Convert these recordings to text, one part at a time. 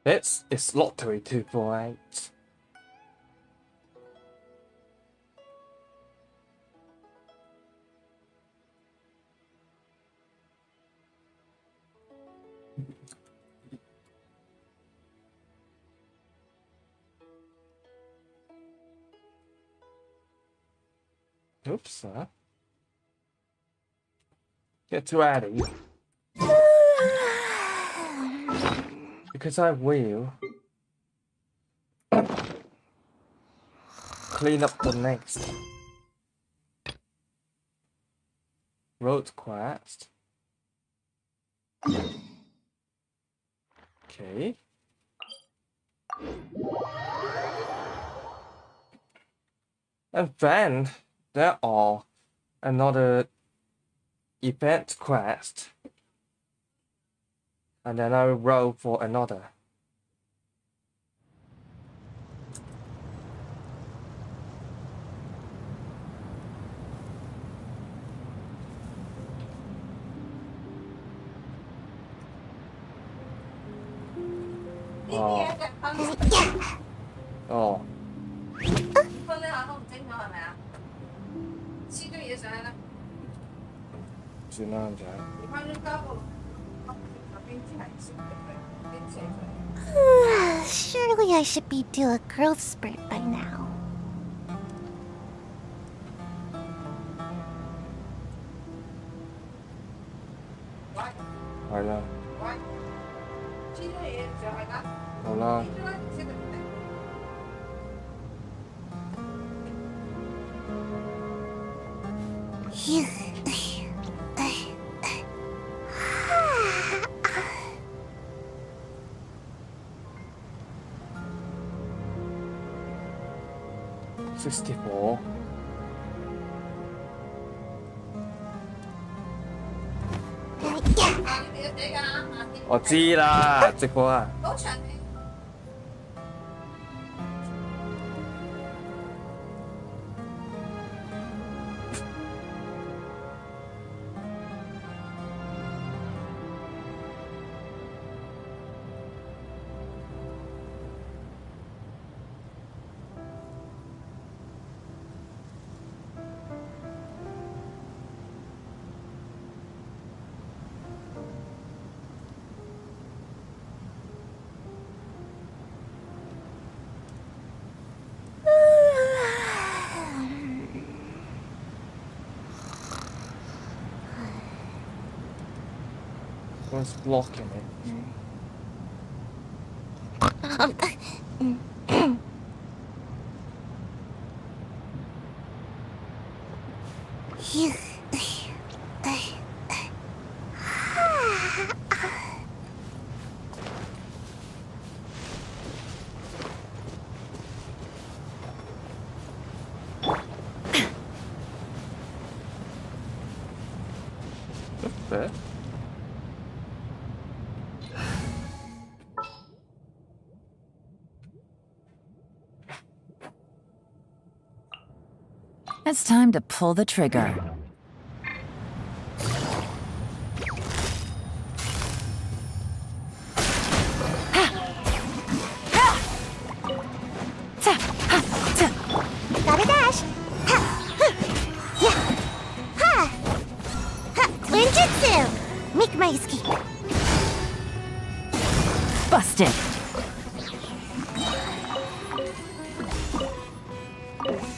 It's lottery 248. Oops, get to adding. Because I will clean up the next road quest. Okay. And then there are another event quest. And then I will roll for another. Oh. Oh. 分呢下都唔清楚係咪啊？黐堆嘢上去啦。算啦，咁就。你翻咗加個邊支係先邊支係 Surely I should be due a growth spurt by now. What? 係啦。What? 黐堆嘢上去㗎。好啦。64。我知啦，直播啊。What's blocking it? Fair. It's time to pull the trigger. Gotta dash. Ninjutsu! Make my escape. Busted.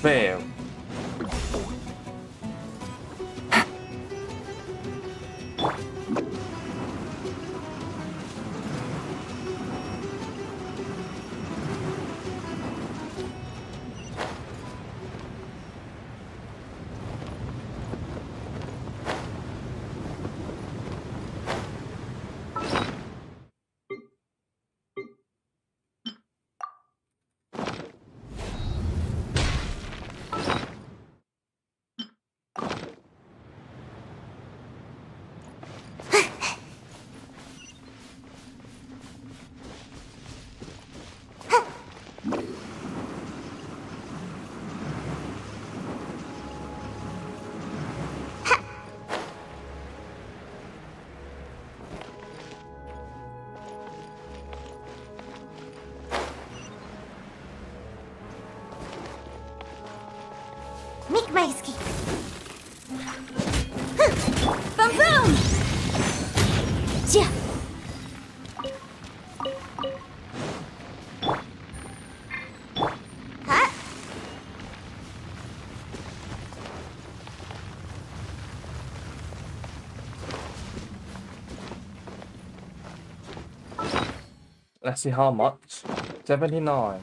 Fail. Make my escape. Boom boom! Yeah. Huh? Let's see how much. 79.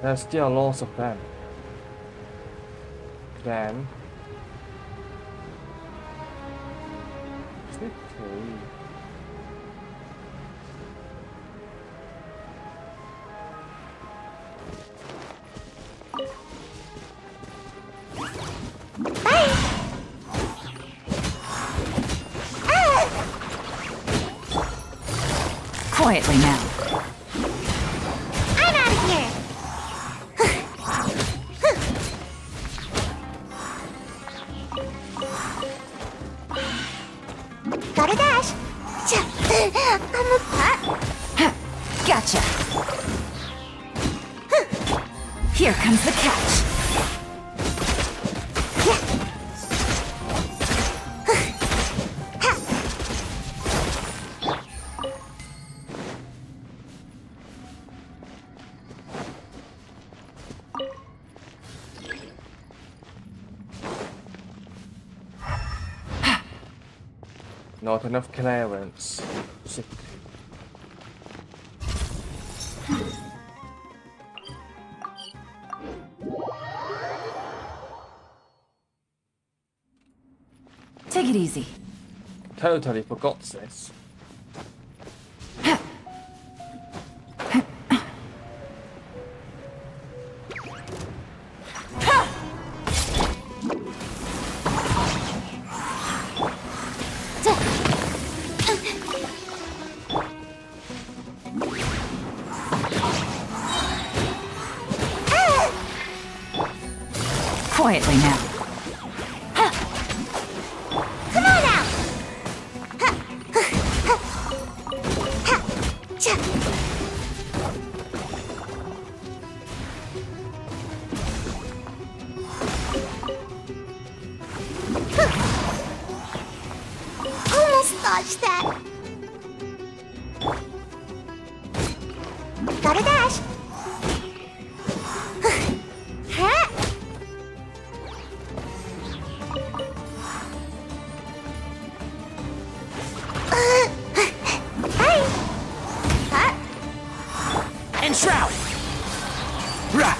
There's still lots of them. Then 50. Quietly now. I'm out of here. Gotta dash. I'm a pup. Ha, gotcha. Here comes the catch. Not enough clearance. Shit. Take it easy. Totally forgot this. Quietly now. Come on now. Almost dodged that. Gotta dash. Huh? Hey. Huh? And shroud. Rah.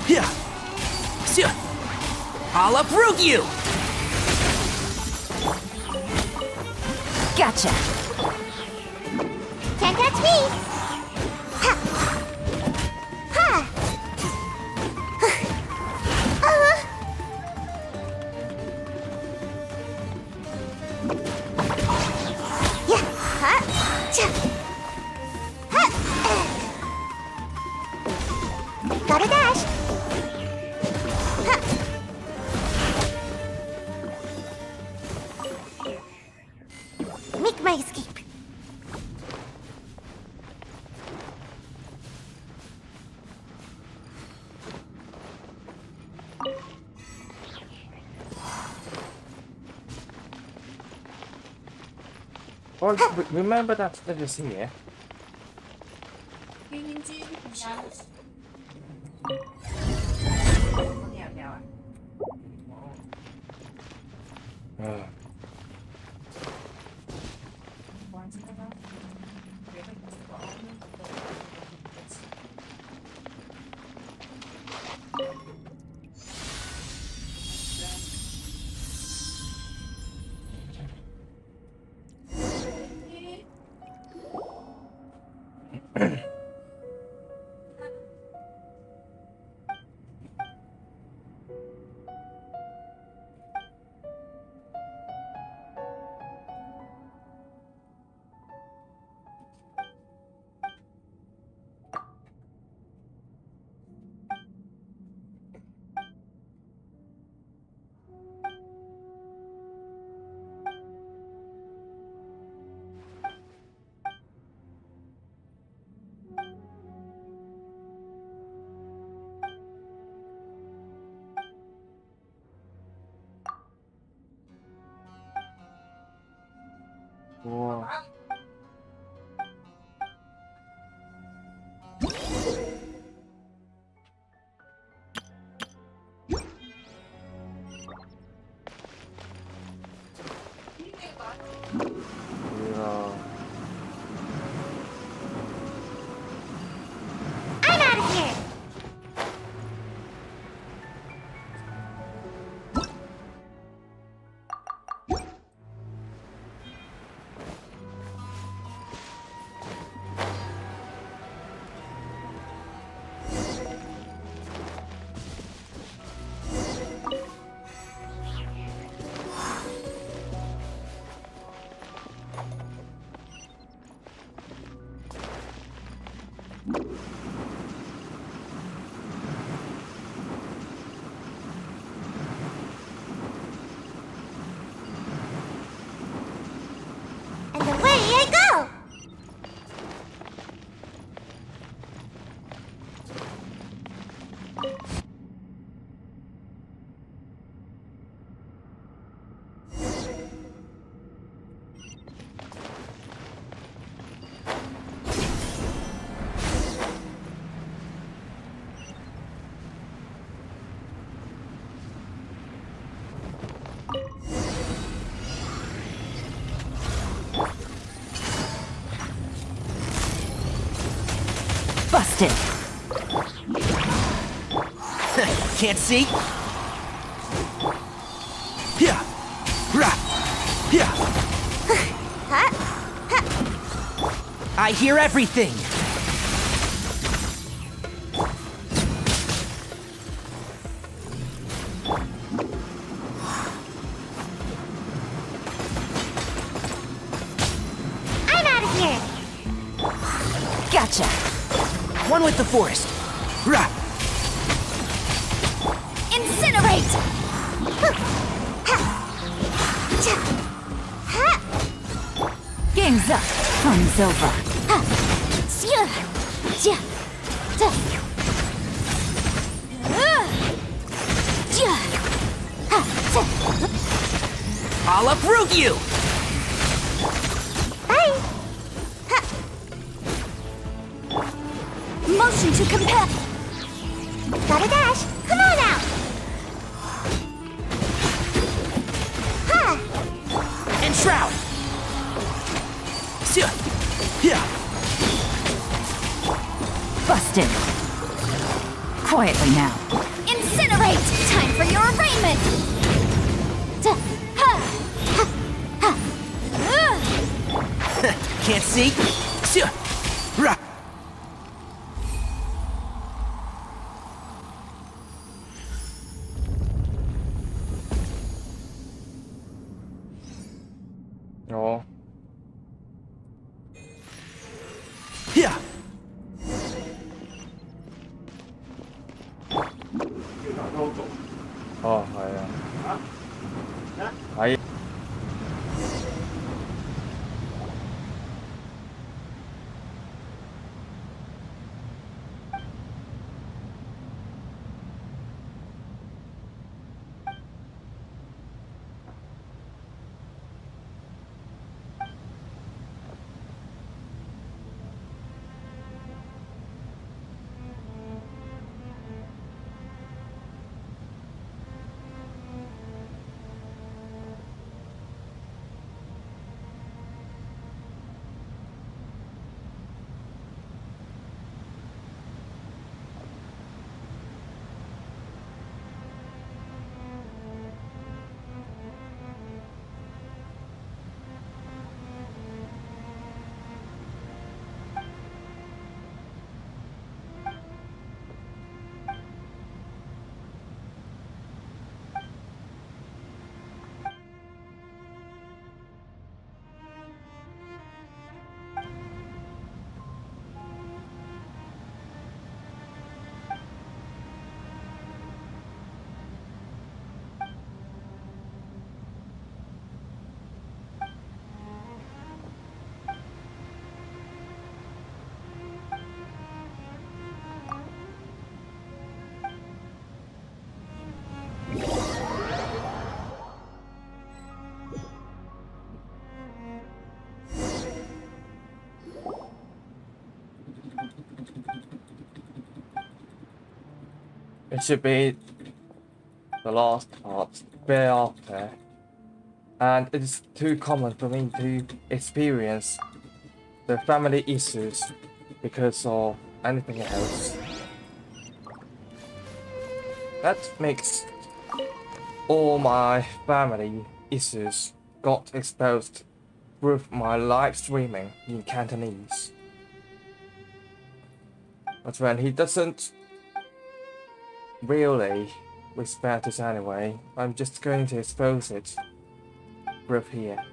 Yeah. Sia. I'll uproot you. Gotcha. Can't catch me. Ha. Ha. Yeah. Ha. Cha. Ha. Gotta dash. Ha. Make my escape. Well, remember that there is here. 晕晕机，你家的。你要不要啊？ Uh, 우와. 이야. I'm out of here! And away I go! Busted. Can't see? Yeah. Rah. Yeah. I hear everything. I'm out of here! Gotcha. One with the forest. Rah. Incinerate! Game's up. Fun's over. I'll uproot you! Bye! Motion to compare. Gotta dash! Come on out! Huh! And shroud! Yeah. Busted. Quietly now. Incinerate! Time for your arraignment! Can't see? Rah. 어. Yeah. 아야. 아이. It should be the last part, thereafter. And it is too common for me to experience the family issues because of anything else. That makes all my family issues got exposed with my live streaming in Cantonese. But when he doesn't really respect it anyway, I'm just going to expose it with here.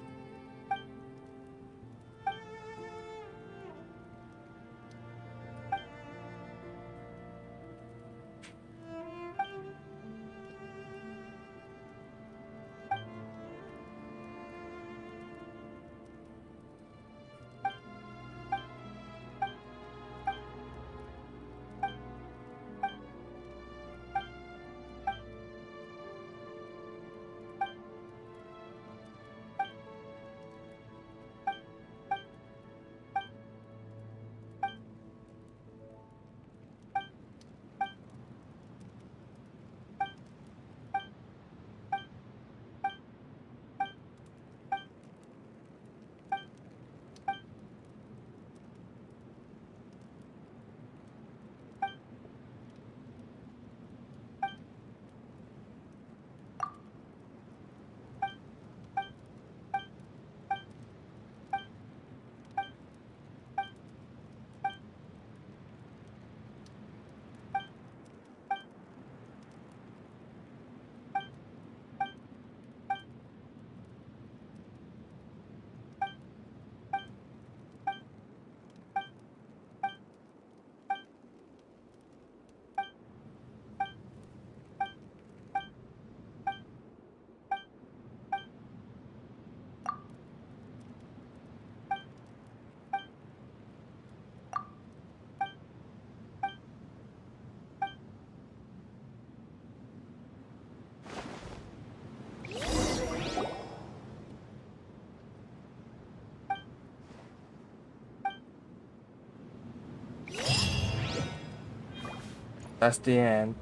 That's the end.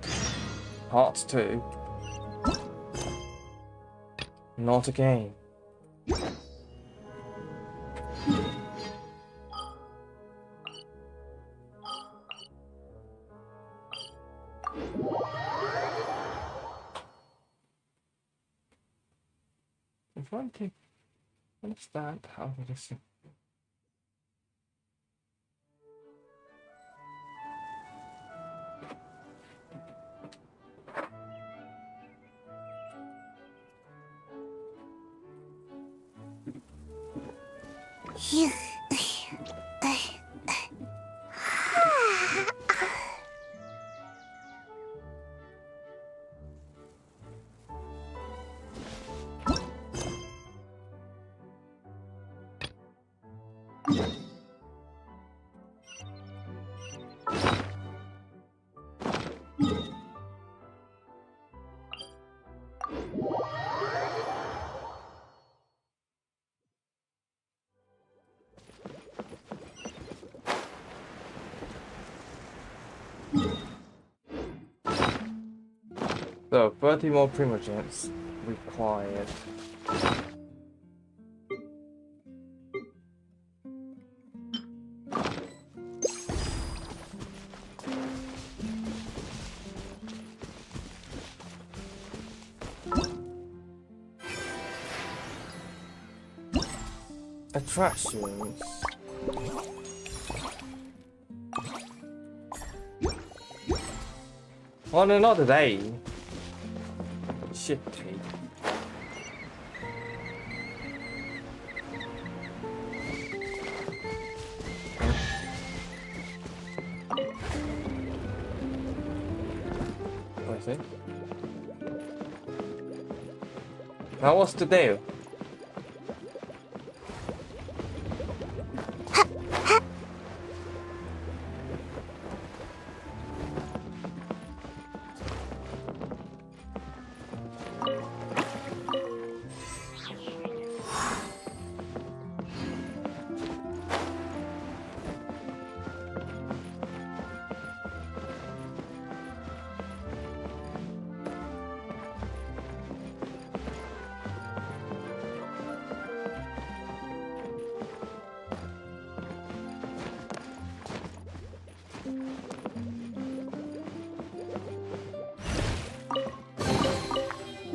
Part 2. Not again. If one to understand how this So, 30 more primogens required. Attractions. On another day. Shit. What is it? Now what's the deal?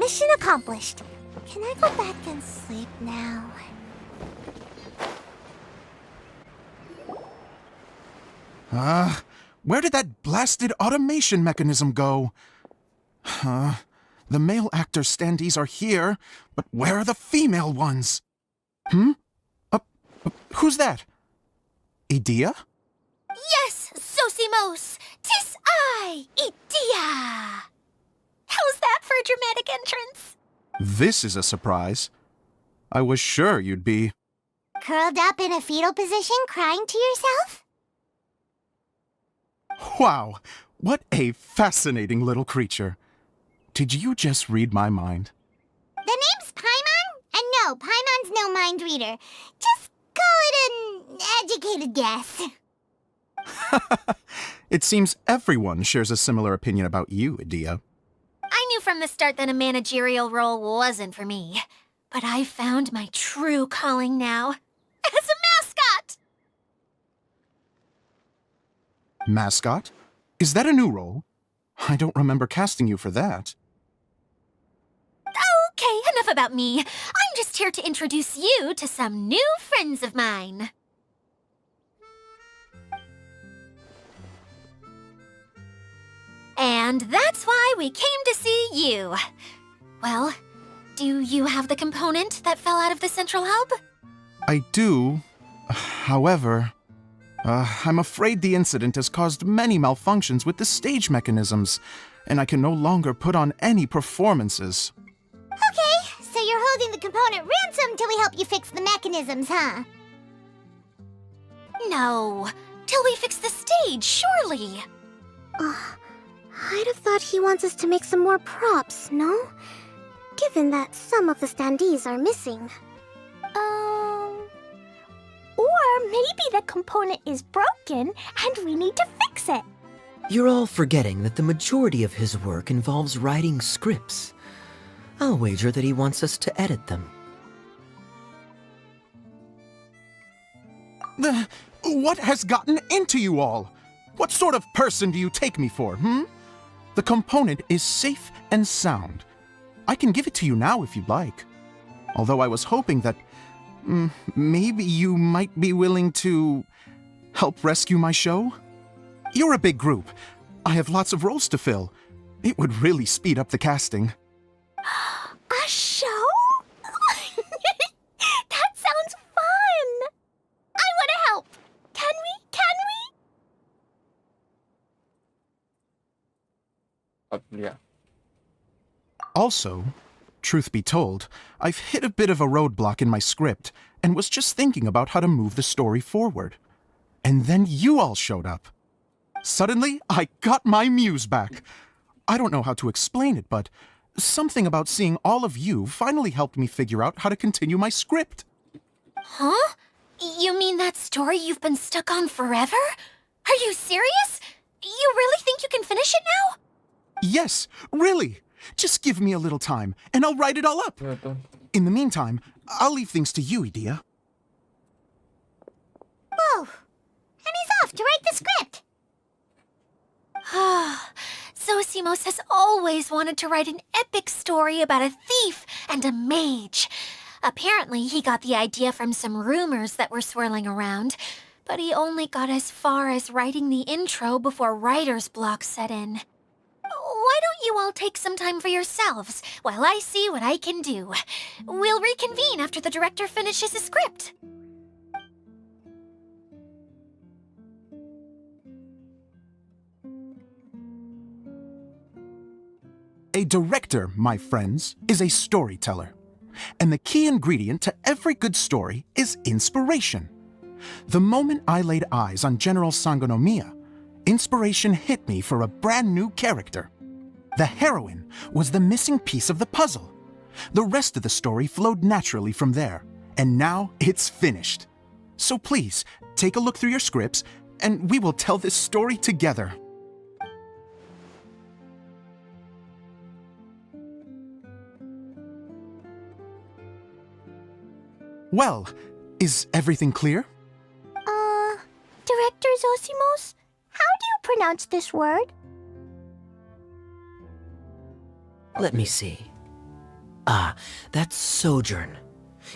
mission accomplished. Can I go back and sleep now? Where did that blasted automation mechanism go? The male actor standees are here, but where are the female ones? Who's that? Idea? Yes, Sosimos! 'Tis I, Idea! How's that for a dramatic entrance? This is a surprise. I was sure you'd be... Curled up in a fetal position, crying to yourself? Wow, what a fascinating little creature. Did you just read my mind? The name's Paimon? And no, Paimon's no mind reader. Just call it an educated guess. It seems everyone shares a similar opinion about you, Idea. I knew from the start that a managerial role wasn't for me. But I found my true calling now. As a mascot! Mascot? Is that a new role? I don't remember casting you for that. Okay, enough about me. I'm just here to introduce you to some new friends of mine. And that's why we came to see you. Well, do you have the component that fell out of the central hub? I do. However, I'm afraid the incident has caused many malfunctions with the stage mechanisms, and I can no longer put on any performances. Okay, so you're holding the component ransom till we help you fix the mechanisms, huh? No, till we fix the stage, surely. I'd have thought he wants us to make some more props, no? Given that some of the standees are missing. Or maybe the component is broken and we need to fix it. You're all forgetting that the majority of his work involves writing scripts. I'll wager that he wants us to edit them. What has gotten into you all? What sort of person do you take me for, The component is safe and sound. I can give it to you now if you'd like. Although I was hoping that maybe you might be willing to help rescue my show? You're a big group. I have lots of roles to fill. It would really speed up the casting. A show? That sounds fun! I want to help! Can we? Yeah. Also, truth be told, I've hit a bit of a roadblock in my script and was just thinking about how to move the story forward. And then you all showed up. Suddenly, I got my muse back. I don't know how to explain it, but something about seeing all of you finally helped me figure out how to continue my script. Huh? You mean that story you've been stuck on forever? Are you serious? You really think you can finish it now? Yes, really. Just give me a little time, and I'll write it all up. In the meantime, I'll leave things to you, Idea. Whoa! And he's off to write the script! Zosimos has always wanted to write an epic story about a thief and a mage. Apparently, he got the idea from some rumors that were swirling around, but he only got as far as writing the intro before writer's block set in. Why don't you all take some time for yourselves while I see what I can do? We'll reconvene after the director finishes his script. A director, my friends, is a storyteller. And the key ingredient to every good story is inspiration. The moment I laid eyes on General Sangonomiya, inspiration hit me for a brand new character. The heroine was the missing piece of the puzzle. The rest of the story flowed naturally from there, and now it's finished. So please, take a look through your scripts, and we will tell this story together. Well, is everything clear? Director Zosimos, how do you pronounce this word? Let me see. Ah, that's sojourn.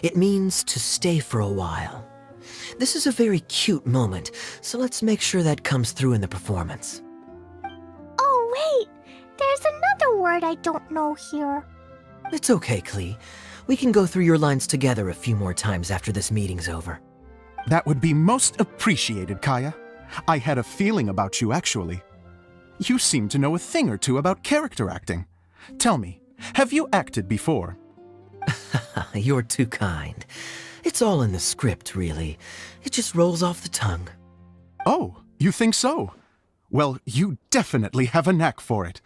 It means to stay for a while. This is a very cute moment, so let's make sure that comes through in the performance. Oh, wait! There's another word I don't know here. It's okay, Klee. We can go through your lines together a few more times after this meeting's over. That would be most appreciated, Kaya. I had a feeling about you, actually. You seem to know a thing or two about character acting. Tell me, have you acted before? You're too kind. It's all in the script, really. It just rolls off the tongue. Oh, you think so? Well, you definitely have a knack for it.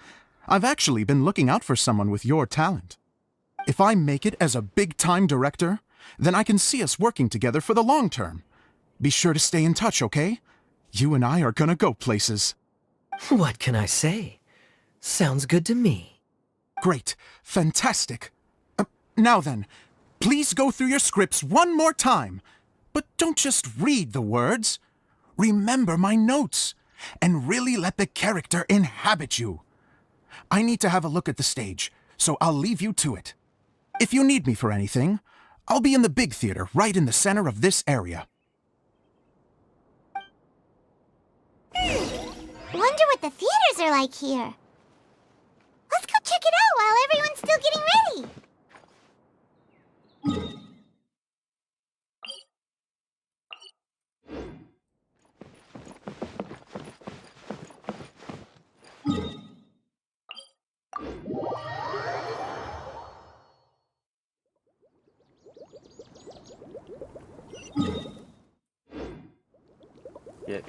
I've actually been looking out for someone with your talent. If I make it as a big-time director, then I can see us working together for the long term. Be sure to stay in touch, okay? You and I are gonna go places. What can I say? Sounds good to me. Great. Fantastic. Now then, please go through your scripts one more time. But don't just read the words. Remember my notes, and really let the character inhabit you. I need to have a look at the stage, so I'll leave you to it. If you need me for anything, I'll be in the big theater right in the center of this area. Wonder what the theaters are like here. Let's go check it out while everyone's still getting ready. Yeah.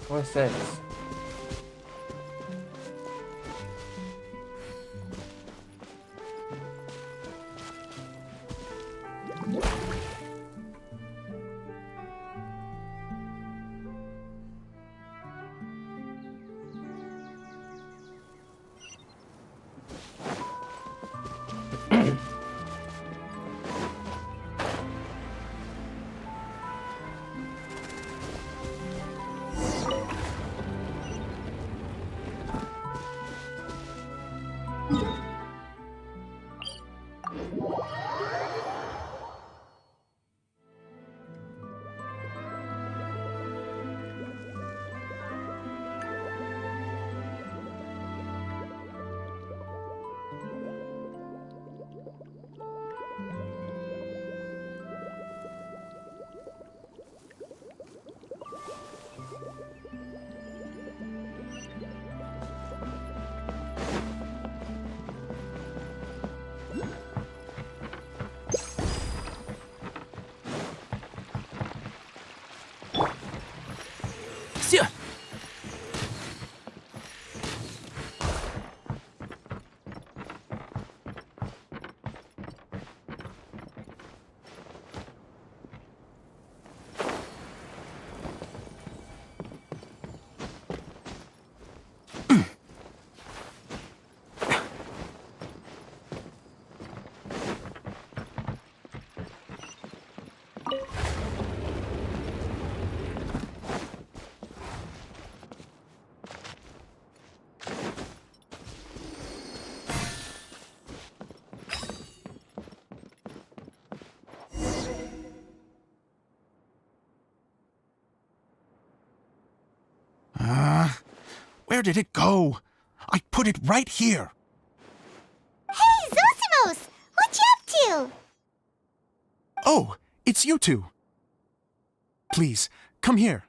What's this? Where did it go? I put it right here. Hey, Zosimos! What you up to? Oh, it's you two. Please, come here.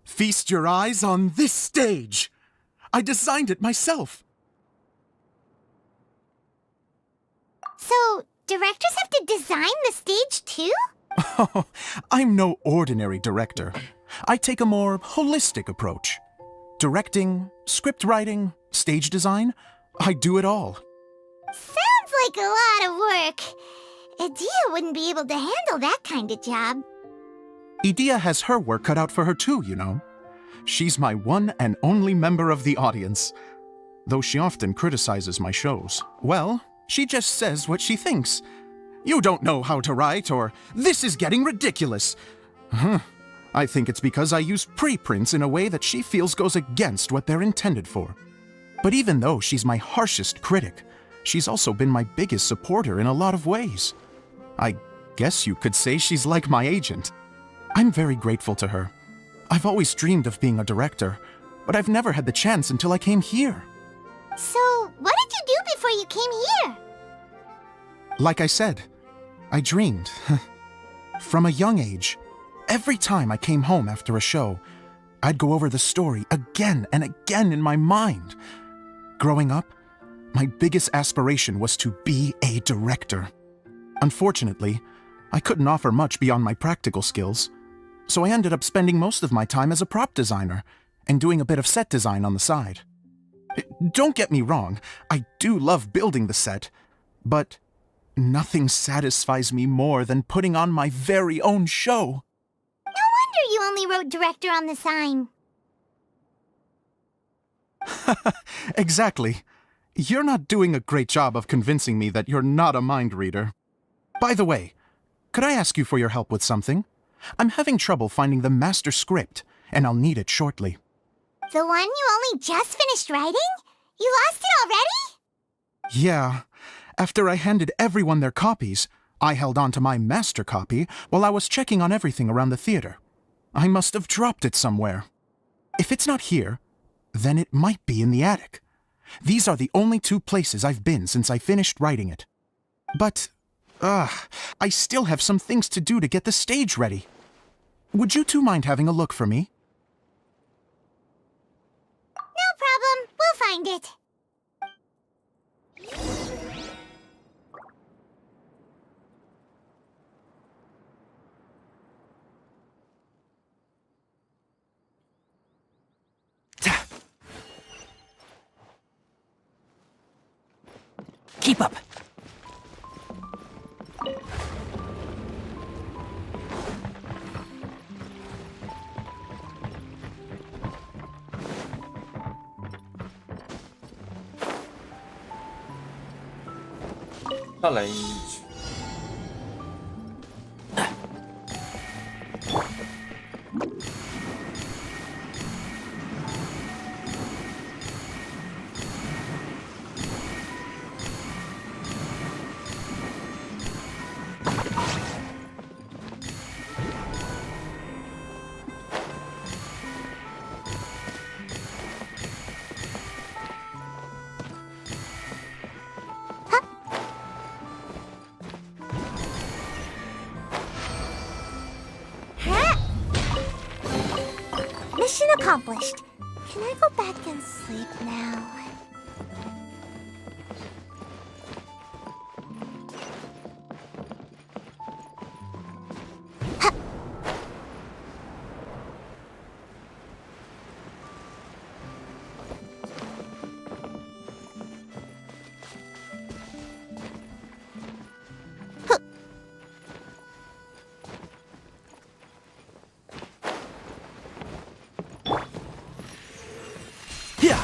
Feast your eyes on this stage. I designed it myself. So, directors have to design the stage too? Oh, I'm no ordinary director. I take a more holistic approach. Directing, script writing, stage design, I do it all. Sounds like a lot of work. Adia wouldn't be able to handle that kind of job. Idea has her work cut out for her too, you know. She's my one and only member of the audience. Though she often criticizes my shows. Well, she just says what she thinks. You don't know how to write, or this is getting ridiculous. I think it's because I use preprints in a way that she feels goes against what they're intended for. But even though she's my harshest critic, she's also been my biggest supporter in a lot of ways. I guess you could say she's like my agent. I'm very grateful to her. I've always dreamed of being a director, but I've never had the chance until I came here. So, what did you do before you came here? Like I said, I dreamed. From a young age, every time I came home after a show, I'd go over the story again and again in my mind. Growing up, my biggest aspiration was to be a director. Unfortunately, I couldn't offer much beyond my practical skills, so I ended up spending most of my time as a prop designer and doing a bit of set design on the side. Don't get me wrong, I do love building the set, but nothing satisfies me more than putting on my very own show. No wonder you only wrote director on the sign. Exactly. You're not doing a great job of convincing me that you're not a mind reader. By the way, could I ask you for your help with something? I'm having trouble finding the master script, and I'll need it shortly. The one you only just finished writing? You lost it already? Yeah. After I handed everyone their copies, I held on to my master copy while I was checking on everything around the theater. I must have dropped it somewhere. If it's not here, then it might be in the attic. These are the only two places I've been since I finished writing it. But, I still have some things to do to get the stage ready. Would you two mind having a look for me? No problem. We'll find it. Keep up. Challenge. Mission accomplished. Can I go back and sleep now? Yeah.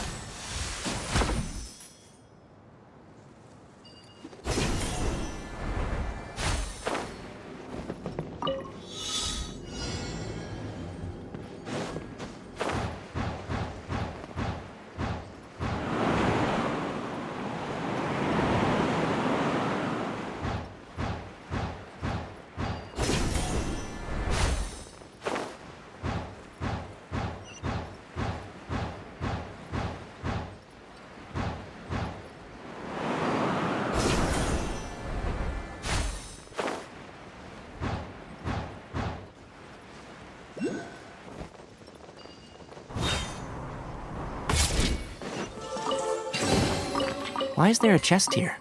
Why is there a chest here?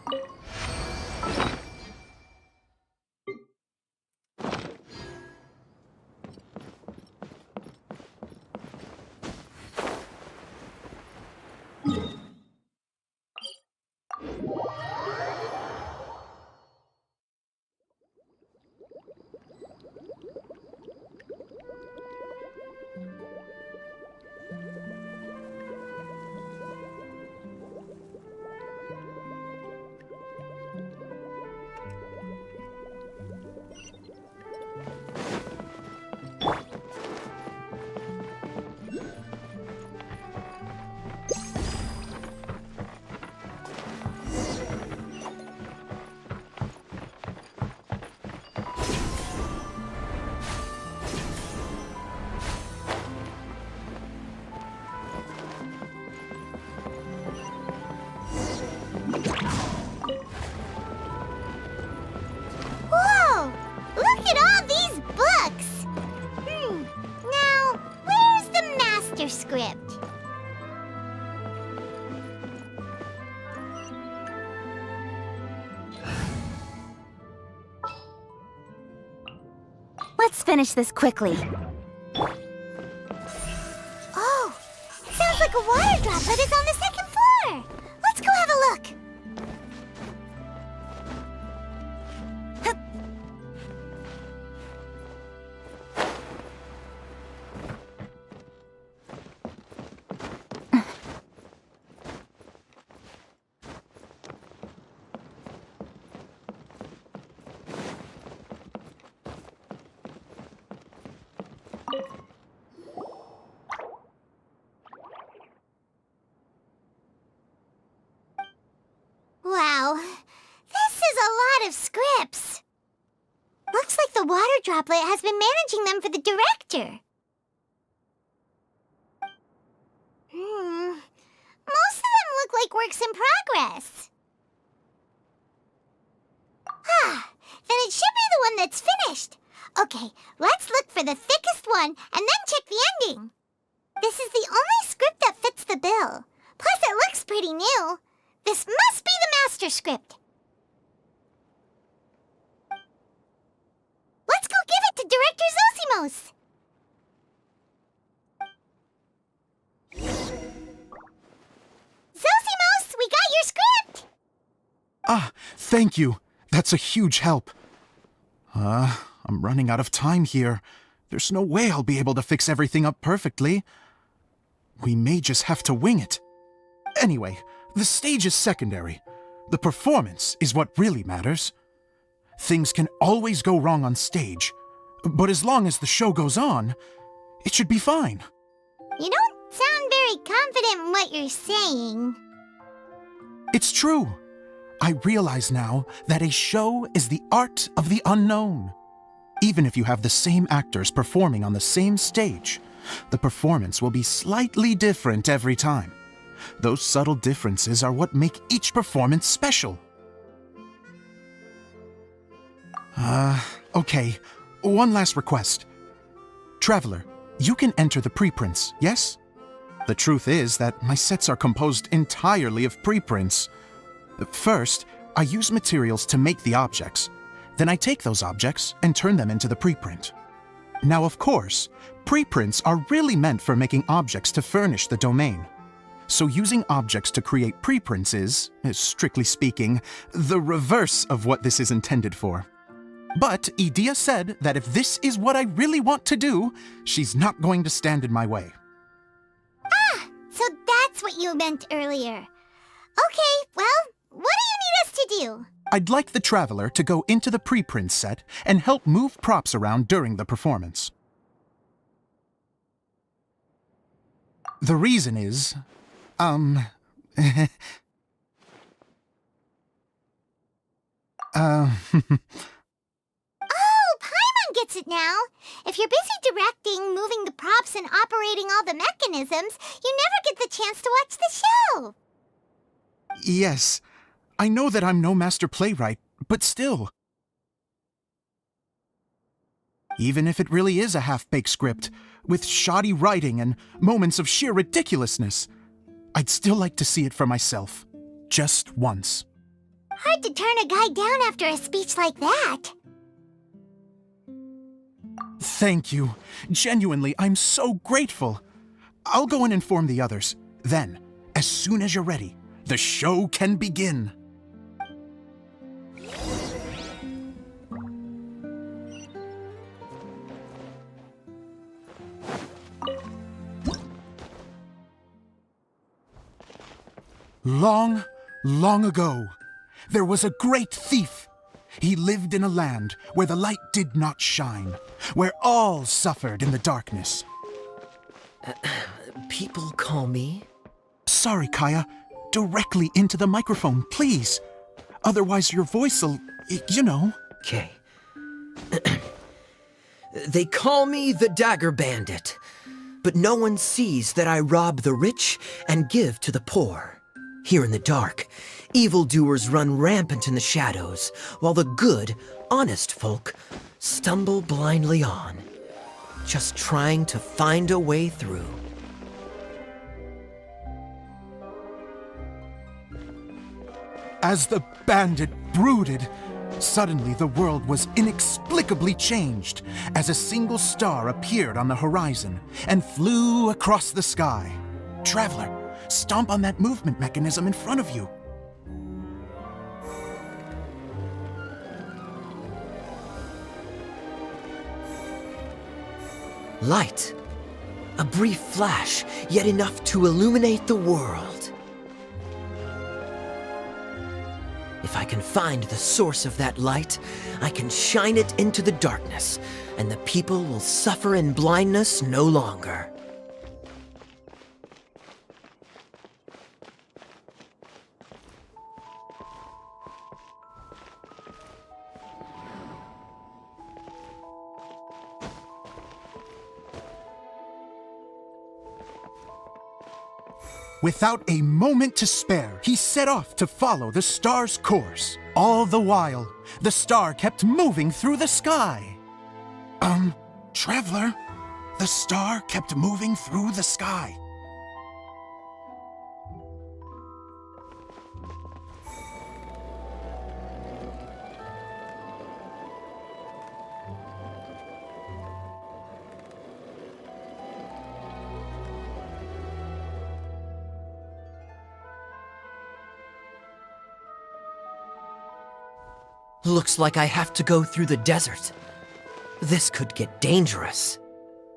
Let's finish this quickly. Oh, it sounds like a water droplet is on the second floor. Let's go have a look. Wow, this is a lot of scripts. Looks like the water droplet has been managing them for the director. Most of them look like works in progress. Then it should be the one that's finished. Okay, let's look for the thickest one and then check the ending. This is the only script that fits the bill. Plus it looks pretty new. This must be the master script. Let's go give it to Director Zosimos. Zosimos, we got your script! Ah, thank you. That's a huge help. I'm running out of time here. There's no way I'll be able to fix everything up perfectly. We may just have to wing it. Anyway, the stage is secondary. The performance is what really matters. Things can always go wrong on stage, but as long as the show goes on, it should be fine. You don't sound very confident in what you're saying. It's true. I realize now that a show is the art of the unknown. Even if you have the same actors performing on the same stage, the performance will be slightly different every time. Those subtle differences are what make each performance special. Okay. One last request. Traveler, you can enter the preprints, yes? The truth is that my sets are composed entirely of preprints. First, I use materials to make the objects. Then I take those objects and turn them into the preprint. Now, of course, preprints are really meant for making objects to furnish the domain. So using objects to create preprints is, strictly speaking, the reverse of what this is intended for. But Edea said that if this is what I really want to do, she's not going to stand in my way. So that's what you meant earlier. Okay, well, what do you need us to do? I'd like the Traveler to go into the preprint set and help move props around during the performance. The reason is, Oh, Paimon gets it now. If you're busy directing, moving the props, and operating all the mechanisms, you never get the chance to watch the show. Yes, I know that I'm no master playwright, but still. Even if it really is a half-baked script, with shoddy writing and moments of sheer ridiculousness, I'd still like to see it for myself. Just once. Hard to turn a guy down after a speech like that. Thank you. Genuinely, I'm so grateful. I'll go and inform the others. Then, as soon as you're ready, the show can begin. Long, long ago, there was a great thief. He lived in a land where the light did not shine, where all suffered in the darkness. People call me? Sorry, Kaya. Directly into the microphone, please. Otherwise your voice'll, you know. Okay. They call me the Dagger Bandit, but no one sees that I rob the rich and give to the poor. Here in the dark, evildoers run rampant in the shadows, while the good, honest folk stumble blindly on, just trying to find a way through. As the bandit brooded, Suddenly, the world was inexplicably changed as a single star appeared on the horizon and flew across the sky. Traveler, stomp on that movement mechanism in front of you. Light. A brief flash, yet enough to illuminate the world. If I can find the source of that light, I can shine it into the darkness, and the people will suffer in blindness no longer. Without a moment to spare, he set off to follow the star's course. All the while, the star kept moving through the sky. Traveler, the star kept moving through the sky. Looks like I have to go through the desert. This could get dangerous.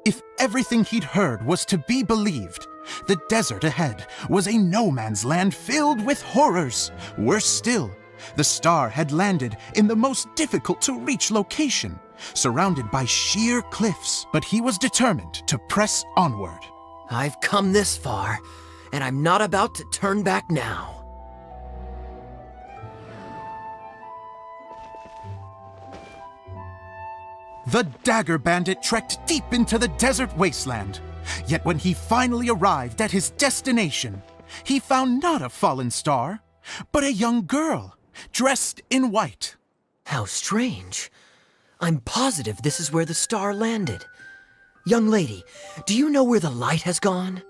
If everything he'd heard was to be believed, the desert ahead was a no-man's land filled with horrors. Worse still, the star had landed in the most difficult-to-reach location, surrounded by sheer cliffs, but he was determined to press onward. I've come this far, and I'm not about to turn back now. The Dagger Bandit trekked deep into the desert wasteland. Yet when he finally arrived at his destination, he found not a fallen star, but a young girl, dressed in white. How strange. I'm positive this is where the star landed. Young lady, do you know where the light has gone?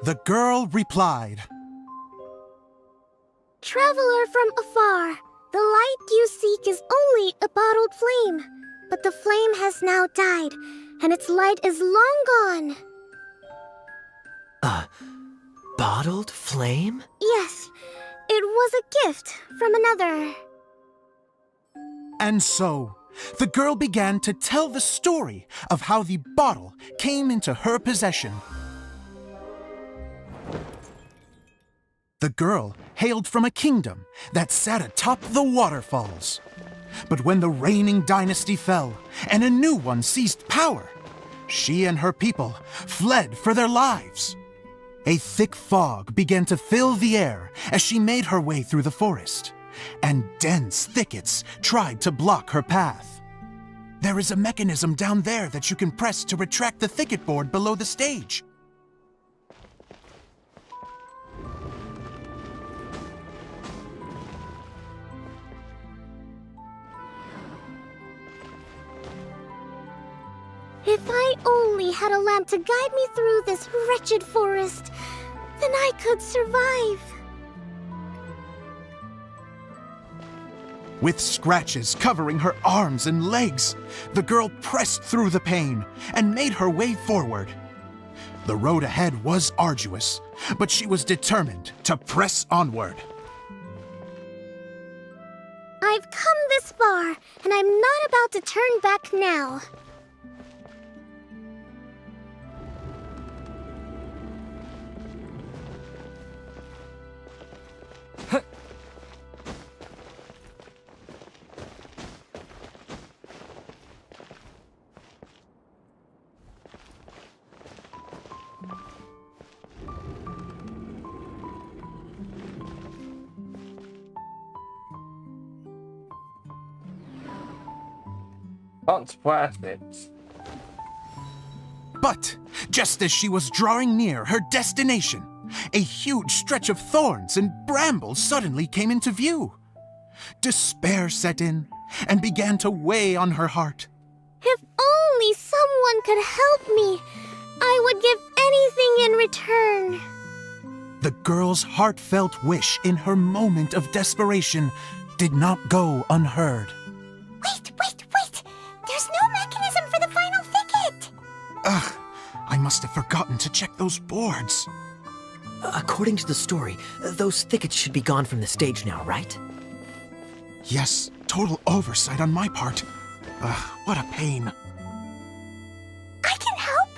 The girl replied, Traveler from afar, the light you seek is only a bottled flame. But the flame has now died, and its light is long gone. A bottled flame? Yes, it was a gift from another. And so, the girl began to tell the story of how the bottle came into her possession. The girl hailed from a kingdom that sat atop the waterfalls. But when the reigning dynasty fell and a new one seized power, she and her people fled for their lives. A thick fog began to fill the air as she made her way through the forest, and dense thickets tried to block her path. There is a mechanism down there that you can press to retract the thicket board below the stage. If I only had a lamp to guide me through this wretched forest, then I could survive. With scratches covering her arms and legs, the girl pressed through the pain and made her way forward. The road ahead was arduous, but she was determined to press onward. I've come this far, and I'm not about to turn back now. Don't press it. But just as she was drawing near her destination, a huge stretch of thorns and brambles suddenly came into view. Despair set in and began to weigh on her heart. If only someone could help me, I would give anything in return. The girl's heartfelt wish in her moment of desperation did not go unheard. Wait! There's no mechanism for the final thicket! Ugh, I must have forgotten to check those boards. According to the story, those thickets should be gone from the stage now, right? Yes, total oversight on my part. Ugh, what a pain. I can help!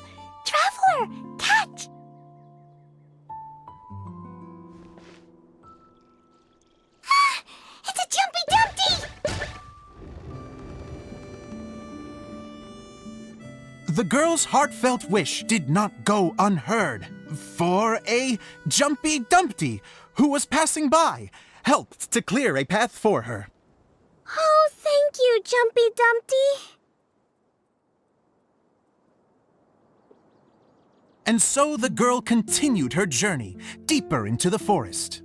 Traveler, catch! Ah, it's a Jumpy Dumpty! The girl's heartfelt wish did not go unheard, for a Jumpy Dumpty who was passing by helped to clear a path for her. Oh, thank you, Jumpy Dumpty. And so the girl continued her journey deeper into the forest.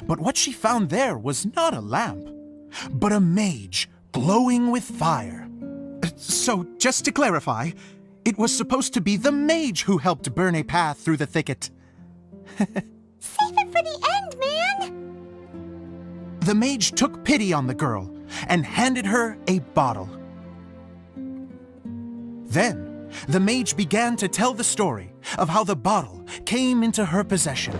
But what she found there was not a lamp, but a mage glowing with fire. So, just to clarify, it was supposed to be the mage who helped burn a path through the thicket. Save it for the end, man! The mage took pity on the girl and handed her a bottle. Then, the mage began to tell the story of how the bottle came into her possession.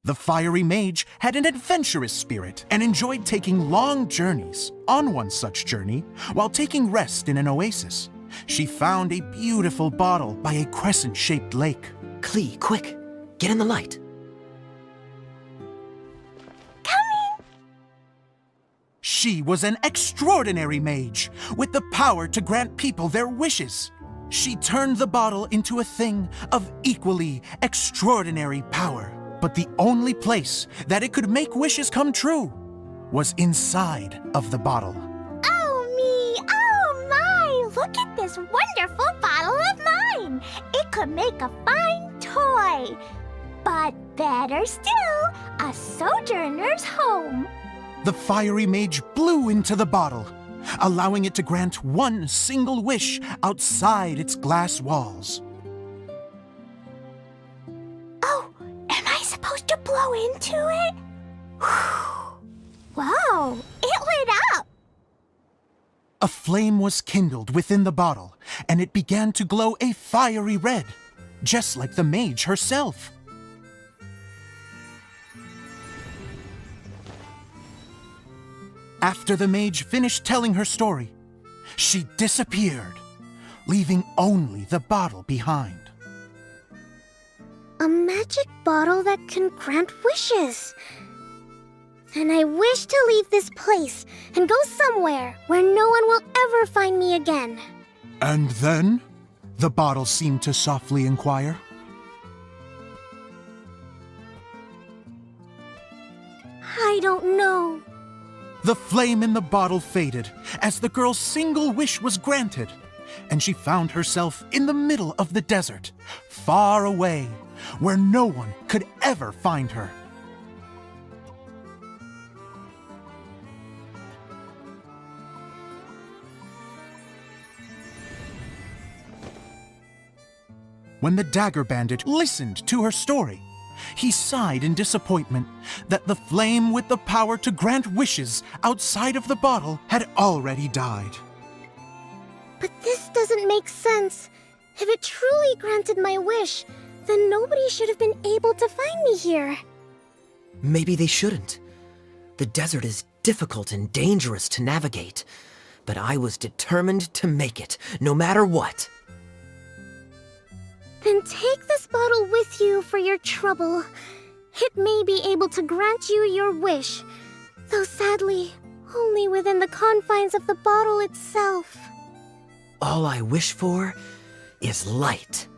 The fiery mage had an adventurous spirit and enjoyed taking long journeys. On one such journey, while taking rest in an oasis, she found a beautiful bottle by a crescent-shaped lake. Klee, quick! Get in the light! Coming! She was an extraordinary mage with the power to grant people their wishes. She turned the bottle into a thing of equally extraordinary power. But the only place that it could make wishes come true was inside of the bottle. Oh me! Oh my! Look at this wonderful bottle of mine! It could make a fine toy! But better still, a sojourner's home! The fiery mage blew into the bottle, allowing it to grant one single wish outside its glass walls. Oh, am I supposed to blow into it? Whoa, it lit up! A flame was kindled within the bottle, and it began to glow a fiery red, just like the mage herself. After the mage finished telling her story, she disappeared, leaving only the bottle behind. A magic bottle that can grant wishes. Then I wish to leave this place and go somewhere where no one will ever find me again. And then? The bottle seemed to softly inquire. I don't know. The flame in the bottle faded as the girl's single wish was granted, and she found herself in the middle of the desert, far away, where no one could ever find her. When the Dagger Bandit listened to her story, he sighed in disappointment that the flame with the power to grant wishes outside of the bottle had already died. But this doesn't make sense. If it truly granted my wish, then nobody should have been able to find me here. Maybe they shouldn't. The desert is difficult and dangerous to navigate, but I was determined to make it, no matter what. Then take this bottle with you for your trouble. It may be able to grant you your wish, though sadly, only within the confines of the bottle itself. All I wish for is light.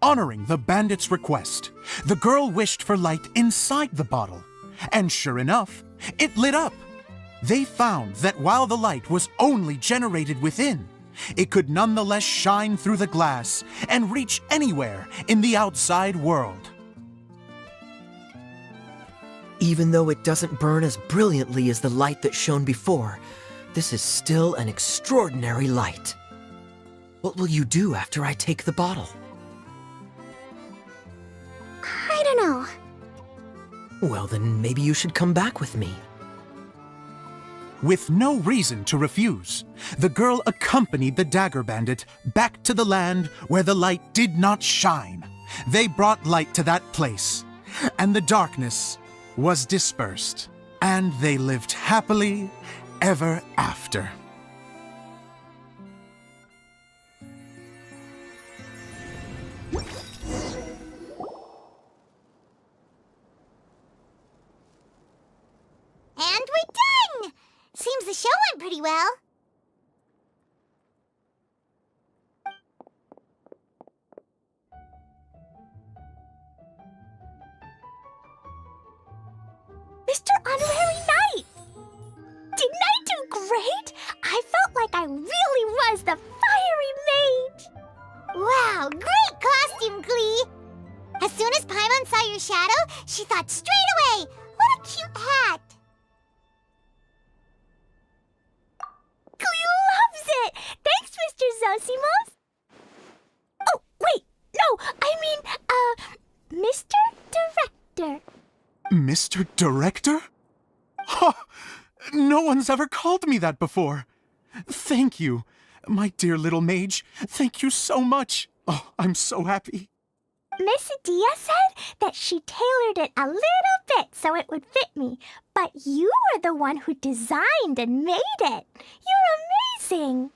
Honoring the bandit's request, the girl wished for light inside the bottle, and sure enough, it lit up. They found that while the light was only generated within, it could nonetheless shine through the glass and reach anywhere in the outside world. Even though it doesn't burn as brilliantly as the light that shone before, this is still an extraordinary light. What will you do after I take the bottle? I don't Well, then maybe you should come back with me. With no reason to refuse, the girl accompanied the Dagger Bandit back to the land where the light did not shine. They brought light to that place, and the darkness was dispersed, and they lived happily ever after. And we're done! Seems the show went pretty well. Mr. Honorary Knight! Didn't I do great? I felt like I really was the fiery mage! Wow, great costume, Glee! As soon as Paimon saw your shadow, she thought straight away, what a cute hat! Glee loves it! Thanks, Mr. Zosimos! Oh, wait, no, I mean, Mr. Director. Mr. Director? Ha! No one's ever called me that before. Thank you, my dear little mage. Thank you so much. Oh, I'm so happy. Miss Adia said that she tailored it a little bit so it would fit me, but you were the one who designed and made it. You're amazing.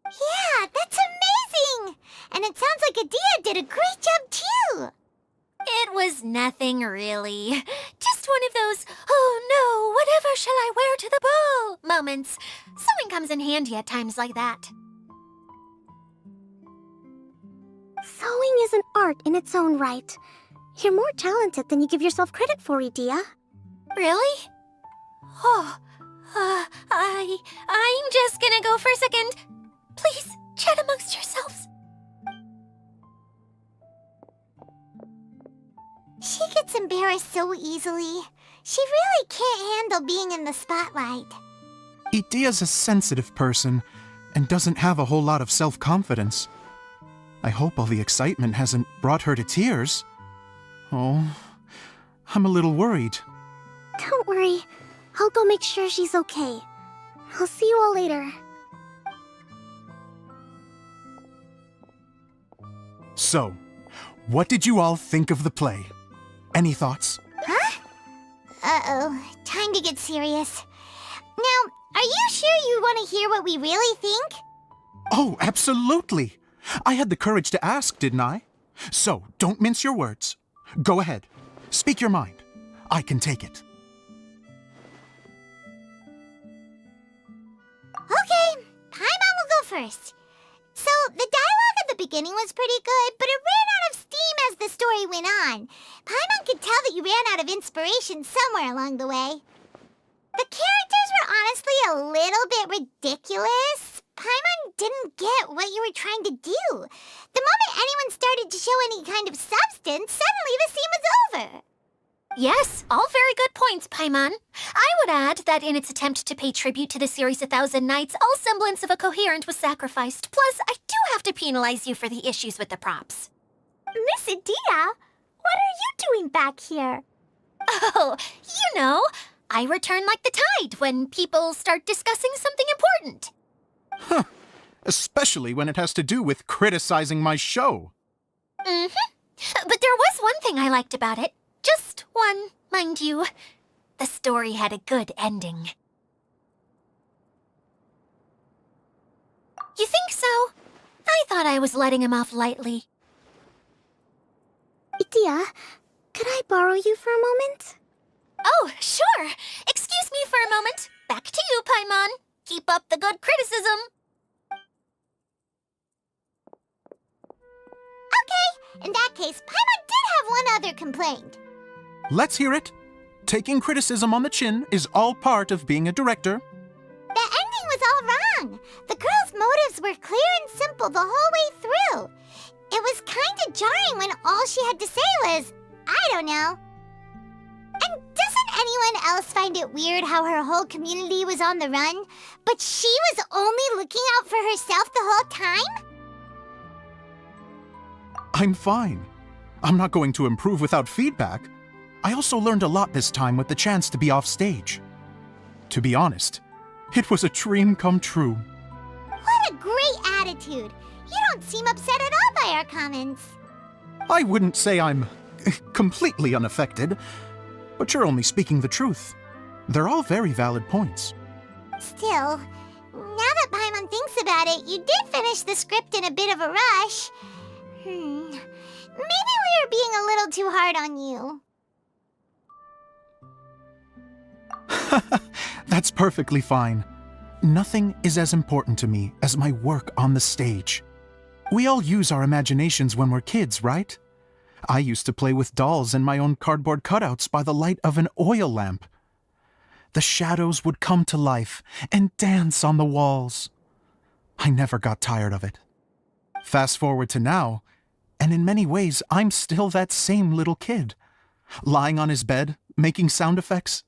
Yeah, that's amazing! And it sounds like Adia did a great job too! It was nothing really. Just one of those, oh no, whatever shall I wear to the ball moments. Sewing comes in handy at times like that. Sewing is an art in its own right. You're more talented than you give yourself credit for, Adia. Really? Oh, I'm just gonna go for a second. Please, chat amongst yourselves. She gets embarrassed so easily. She really can't handle being in the spotlight. Idia's a sensitive person and doesn't have a whole lot of self-confidence. I hope all the excitement hasn't brought her to tears. Oh, I'm a little worried. Don't worry. I'll go make sure she's okay. I'll see you all later. So, what did you all think of the play? Any thoughts? Huh? Uh-oh, time to get serious. Now, are you sure you want to hear what we really think? Oh, absolutely. I had the courage to ask, didn't I? So, don't mince your words. Go ahead. Speak your mind. I can take it. Okay, Paimon will go first. So, the dialogue at the beginning was pretty good, but it ran out of steam as the story went on. Paimon could tell that you ran out of inspiration somewhere along the way. The characters were honestly a little bit ridiculous. Paimon didn't get what you were trying to do. The moment anyone started to show any kind of substance, suddenly the scene was over. Yes, all very good points, Paimon. I would add that in its attempt to pay tribute to the series 1,000 Nights, all semblance of a coherent was sacrificed. Plus, I do have to penalize you for the issues with the props. Miss Adia, what are you doing back here? Oh, you know, I return like the tide when people start discussing something important. Huh. Especially when it has to do with criticizing my show. Mm-hmm. But there was one thing I liked about it. Just one, mind you. The story had a good ending. You think so? I thought I was letting him off lightly. Adia, could I borrow you for a moment? Oh, sure. Excuse me for a moment. Back to you, Paimon. Keep up the good criticism. Okay, in that case, Paimon did have one other complaint. Let's hear it. Taking criticism on the chin is all part of being a director. The ending was all wrong. The girl's motives were clear and simple the whole way through. It was kind of jarring when all she had to say was, I don't know. And doesn't anyone else find it weird how her whole community was on the run, but she was only looking out for herself the whole time? I'm fine. I'm not going to improve without feedback. I also learned a lot this time with the chance to be off stage. To be honest, it was a dream come true. What a great attitude! You don't seem upset at all by our comments. I wouldn't say I'm completely unaffected, but you're only speaking the truth. They're all very valid points. Still, now that Paimon thinks about it, you did finish the script in a bit of a rush. Maybe we were being a little too hard on you. That's perfectly fine. Nothing is as important to me as my work on the stage. We all use our imaginations when we're kids, right? I used to play with dolls and my own cardboard cutouts by the light of an oil lamp. The shadows would come to life and dance on the walls. I never got tired of it. Fast forward to now, and in many ways, I'm still that same little kid, lying on his bed, making sound effects.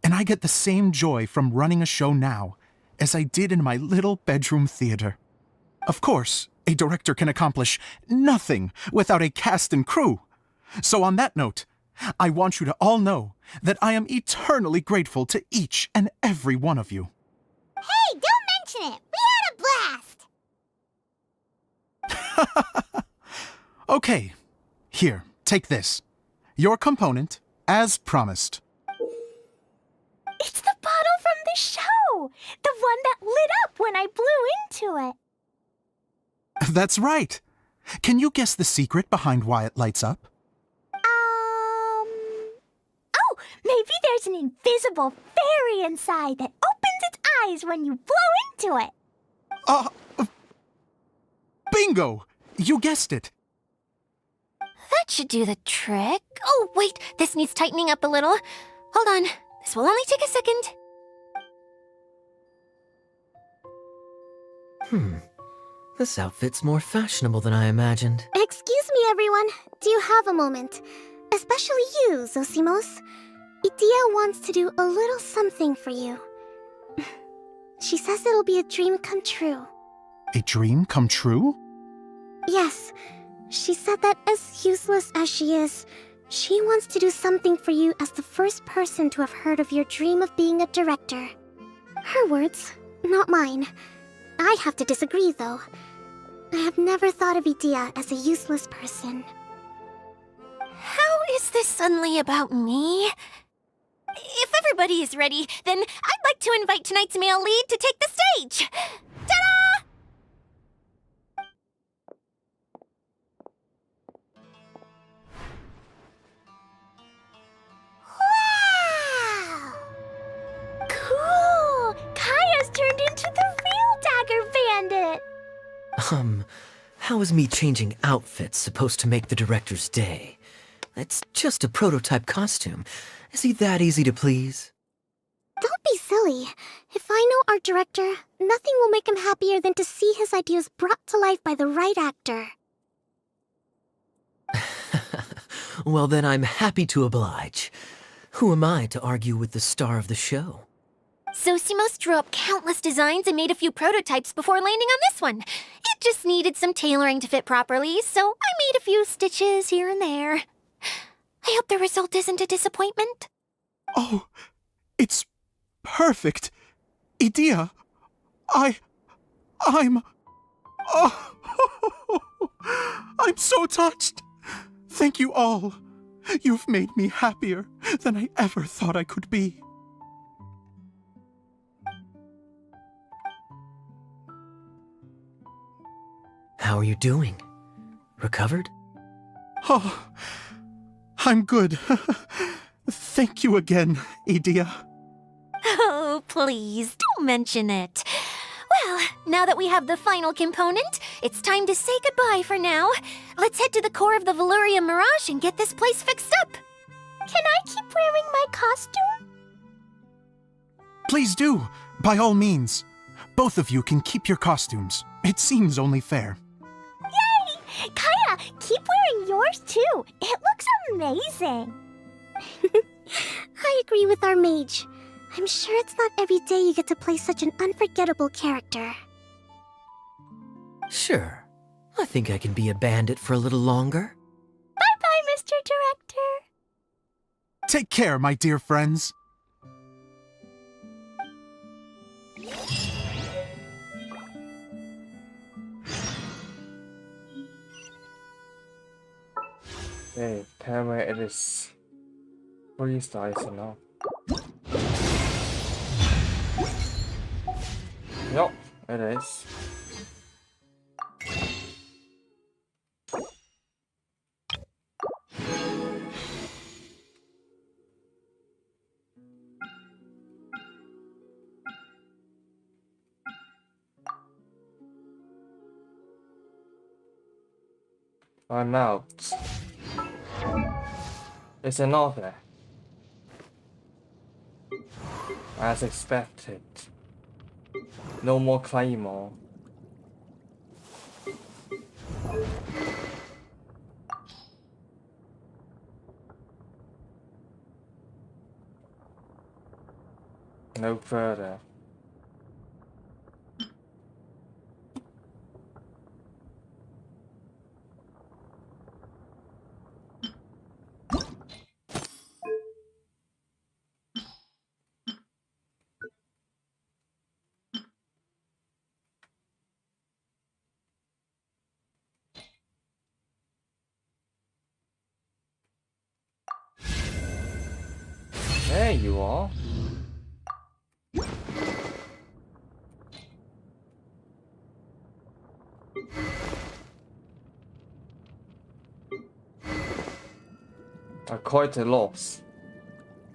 And I get the same joy from running a show now as I did in my little bedroom theater. Of course, a director can accomplish nothing without a cast and crew. So on that note, I want you to all know that I am eternally grateful to each and every one of you. Hey, don't mention it! We had a blast! Okay, here, take this. Your component, as promised. It's the bottle from the show! The one that lit up when I blew into it. That's right. Can you guess the secret behind why it lights up? Oh, maybe there's an invisible fairy inside that opens its eyes when you blow into it. Bingo! You guessed it. That should do the trick. Oh, wait, this needs tightening up a little. Hold on, this will only take a second. This outfit's more fashionable than I imagined. Excuse me, everyone. Do you have a moment? Especially you, Zosimos. Idia wants to do a little something for you. She says it'll be a dream come true. A dream come true? Yes. She said that as useless as she is, she wants to do something for you as the first person to have heard of your dream of being a director. Her words, not mine. I have to disagree, though. I have never thought of Idia as a useless person. How is this suddenly about me? If everybody is ready, then I'd like to invite tonight's male lead to take the stage. Ta-da! Wow! Cool! Kaya's turned into the real Dagger Bandit! How is me changing outfits supposed to make the director's day? It's just a prototype costume. Is he that easy to please? Don't be silly. If I know our director, nothing will make him happier than to see his ideas brought to life by the right actor. Well, then I'm happy to oblige. Who am I to argue with the star of the show? Zosimos drew up countless designs and made a few prototypes before landing on this one. It just needed some tailoring to fit properly, so I made a few stitches here and there. I hope the result isn't a disappointment. Oh, it's perfect. Idia, I'm... Oh, I'm so touched. Thank you all. You've made me happier than I ever thought I could be. How are you doing? Recovered? Oh, I'm good. Thank you again, Idia. Oh, please, don't mention it. Well, now that we have the final component, it's time to say goodbye for now. Let's head to the core of the Veluria Mirage and get this place fixed up. Can I keep wearing my costume? Please do, by all means. Both of you can keep your costumes. It seems only fair. Yay! Kaya, keep wearing yours too. It looks amazing. I agree with our mage. I'm sure it's not every day you get to play such an unforgettable character. Sure. I think I can be a bandit for a little longer. Bye-bye, Mr. Director. Take care, my dear friends. Hey, tell me it is freestyle now. Yup, it is. I'm out. It's another. As expected. No more Claymore. No further. There you are. Quite a loss.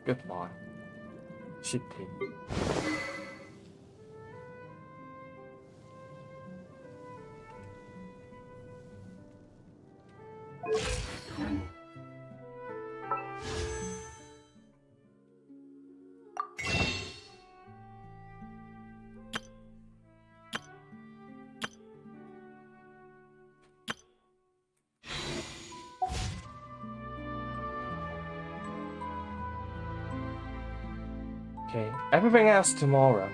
Goodbye. Shitty. Okay, everything else tomorrow.